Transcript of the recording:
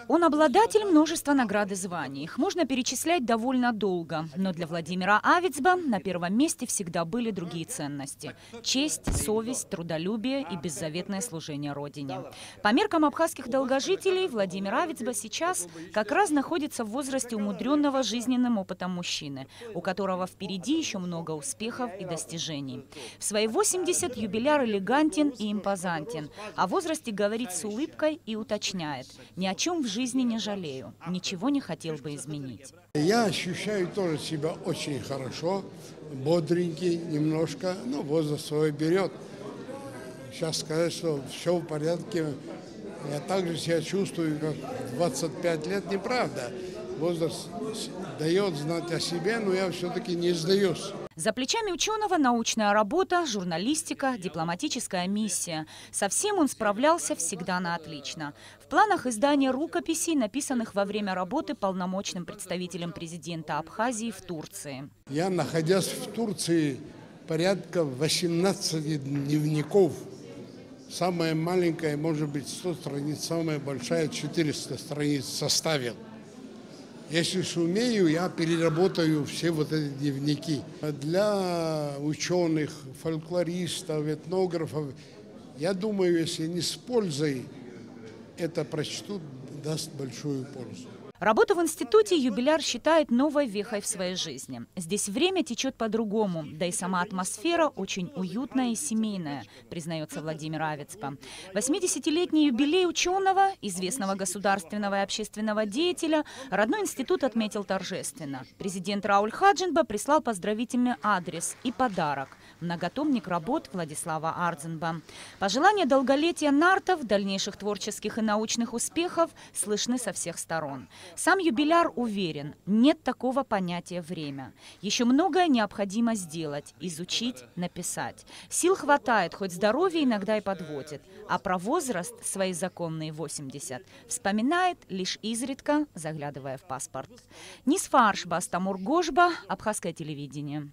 Он обладатель множества наград и званий. Их можно перечислять довольно долго. Но для Владимира Авицба на первом месте всегда были другие ценности. Честь, совесть, трудолюбие и беззаветное служение Родине. По меркам абхазских долгожителей, Владимир Авицба сейчас как раз находится в возрасте умудренного жизненным опытом мужчины, у которого впереди еще много успехов и достижений. В свои 80 юбиляр элегантен и импозантен. О возрасте говорит с улыбкой и уточняет: ни о чем в жизни не жалею, ничего не хотел бы изменить. Я ощущаю тоже себя очень хорошо, бодренький немножко, но возраст свой берет. Сейчас сказать, что все в порядке, я также себя чувствую, как 25 лет, неправда. Возраст дает знать о себе, но я все-таки не сдаюсь. За плечами ученого научная работа, журналистика, дипломатическая миссия. Со всем он справлялся всегда на отлично. В планах издания рукописей, написанных во время работы полномочным представителем президента Абхазии в Турции. Я, находясь в Турции, порядка 18 дневников. Самая маленькая, может быть, 100 страниц, самая большая 400 страниц составил. Если сумею, я переработаю все вот эти дневники. Для ученых, фольклористов, этнографов, я думаю, если они с пользой это прочтут, даст большую пользу. Работу в институте юбиляр считает новой вехой в своей жизни. Здесь время течет по-другому, да и сама атмосфера очень уютная и семейная, признается Владимир Авицба. 80-летний юбилей ученого, известного государственного и общественного деятеля, родной институт отметил торжественно. Президент Рауль Хаджинба прислал поздравительный адрес и подарок – многотомник работ Владислава Ардзенба. Пожелания долголетия нартов, дальнейших творческих и научных успехов слышны со всех сторон. Сам юбиляр уверен, нет такого понятия «время». Еще многое необходимо сделать, изучить, написать. Сил хватает, хоть здоровье иногда и подводит. А про возраст, свои законные 80, вспоминает лишь изредка, заглядывая в паспорт. Нисфарш Бастамур Гожба, Абхазское телевидение.